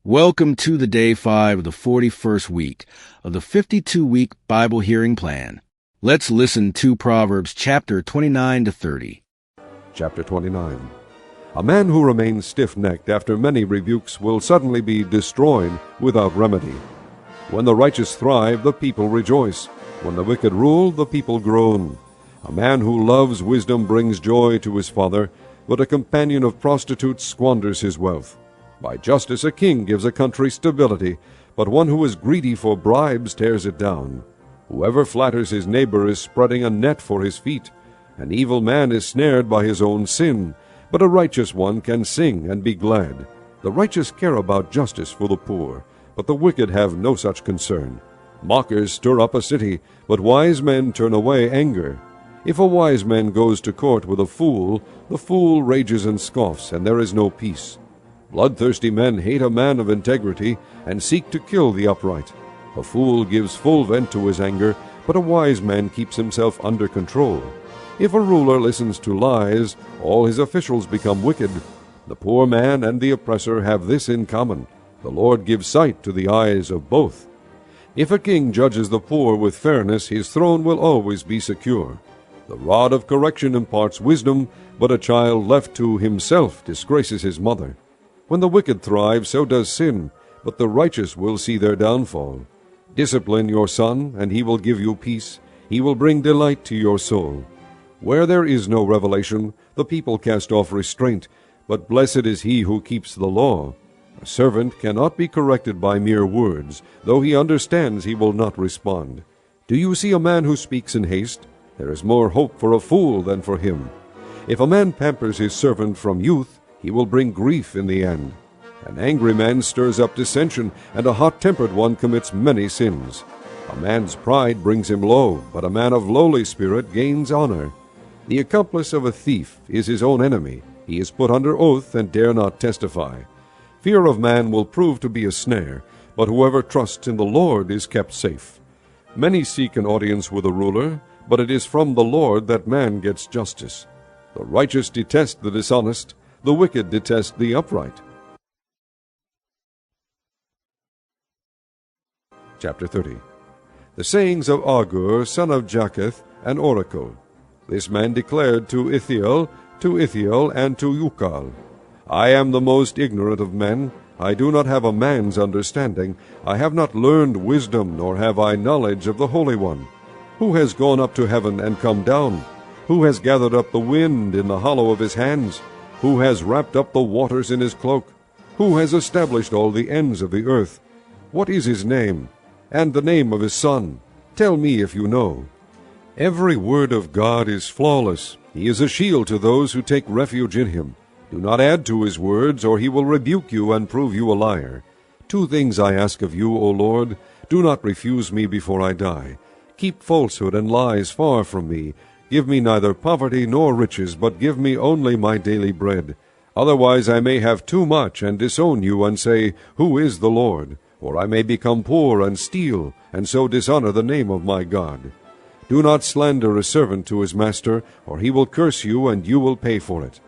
Welcome to the day 5 of the 41st week of the 52-week Bible hearing plan. Let's listen to Proverbs chapter 29 to 30. Chapter 29. A man who remains stiff-necked after many rebukes will suddenly be destroyed without remedy. When the righteous thrive, the people rejoice. When the wicked rule, the people groan. A man who loves wisdom brings joy to his father, but a companion of prostitutes squanders his wealth. By justice a king gives a country stability, but one who is greedy for bribes tears it down. Whoever flatters his neighbor is spreading a net for his feet. An evil man is snared by his own sin, but a righteous one can sing and be glad. The righteous care about justice for the poor, but the wicked have no such concern. Mockers stir up a city, but wise men turn away anger. If a wise man goes to court with a fool, the fool rages and scoffs, and there is no peace. Bloodthirsty men hate a man of integrity and seek to kill the upright. A fool gives full vent to his anger, but a wise man keeps himself under control. If a ruler listens to lies, all his officials become wicked. The poor man and the oppressor have this in common: the Lord gives sight to the eyes of both. If a king judges the poor with fairness, his throne will always be secure. The rod of correction imparts wisdom, but a child left to himself disgraces his mother. When the wicked thrive, so does sin, but the righteous will see their downfall. Discipline your son, and he will give you peace. He will bring delight to your soul. Where there is no revelation, the people cast off restraint, but blessed is he who keeps the law. A servant cannot be corrected by mere words. Though he understands, he will not respond. Do you see a man who speaks in haste? There is more hope for a fool than for him. If a man pampers his servant from youth, he will bring grief in the end. An angry man stirs up dissension, and a hot-tempered one commits many sins. A man's pride brings him low, but a man of lowly spirit gains honor. The accomplice of a thief is his own enemy. He is put under oath and dare not testify. Fear of man will prove to be a snare, but whoever trusts in the Lord is kept safe. Many seek an audience with a ruler, but it is from the Lord that man gets justice. The righteous detest the dishonest, the wicked detest the upright. Chapter 30. The sayings of Agur, son of Japheth, an oracle. This man declared to Ithiel, and to Ukal, I am the most ignorant of men. I do not have a man's understanding. I have not learned wisdom, nor have I knowledge of the Holy One. Who has gone up to heaven and come down? Who has gathered up the wind in the hollow of his hands? Who has wrapped up the waters in his cloak? Who has established all the ends of the earth? What is his name, and the name of his son? Tell me if you know. Every word of God is flawless. He is a shield to those who take refuge in him. Do not add to his words, or he will rebuke you and prove you a liar. 2 things I ask of you, O Lord. Do not refuse me before I die. Keep falsehood and lies far from me. Give me neither poverty nor riches, but give me only my daily bread. Otherwise I may have too much and disown you and say, Who is the Lord? Or I may become poor and steal, and so dishonor the name of my God. Do not slander a servant to his master, or he will curse you, and you will pay for it.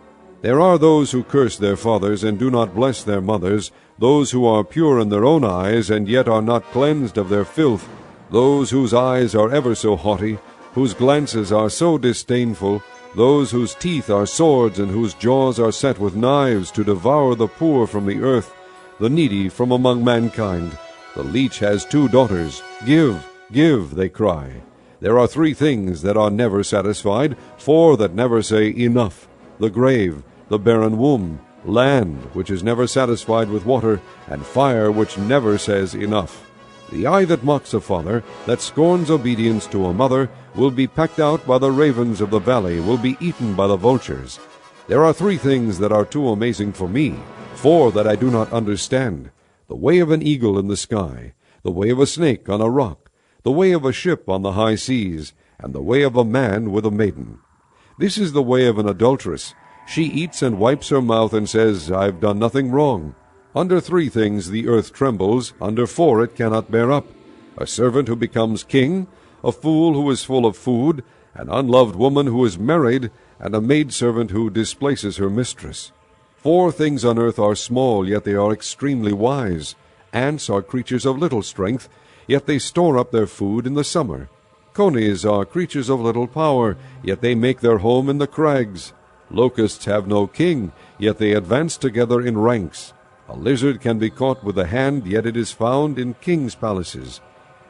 There are those who curse their fathers and do not bless their mothers, those who are pure in their own eyes and yet are not cleansed of their filth, those whose eyes are ever so haughty, whose glances are so disdainful, those whose teeth are swords and whose jaws are set with knives to devour the poor from the earth, the needy from among mankind. The leech has 2 daughters. Give, give, they cry. There are 3 things that are never satisfied, 4 that never say enough: the grave, the barren womb, land which is never satisfied with water, and fire which never says enough. The eye that mocks a father, that scorns obedience to a mother, will be pecked out by the ravens of the valley, will be eaten by the vultures. There are 3 things that are too amazing for me, 4 that I do not understand: the way of an eagle in the sky, the way of a snake on a rock, the way of a ship on the high seas, and the way of a man with a maiden. This is the way of an adulteress. She eats and wipes her mouth and says, I've done nothing wrong. Under 3 things the earth trembles, under 4 it cannot bear up: a servant who becomes king, a fool who is full of food, an unloved woman who is married, and a maidservant who displaces her mistress. 4 things on earth are small, yet they are extremely wise. Ants are creatures of little strength, yet they store up their food in the summer. Conies are creatures of little power, yet they make their home in the crags. Locusts have no king, yet they advance together in ranks. A lizard can be caught with the hand, yet it is found in kings' palaces.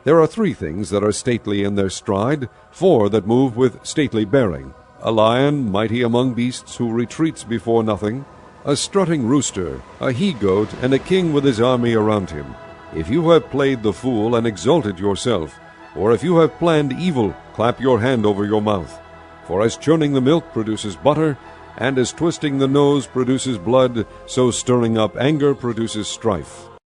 There are 3 things that are stately in their stride, 4 that move with stately bearing. A lion, mighty among beasts, who retreats before nothing. A strutting rooster, a he-goat, and a king with his army around him. If you have played the fool and exalted yourself, or if you have planned evil, clap your hand over your mouth. For as churning the milk produces butter, and as twisting the nose produces blood, so stirring up anger produces strife.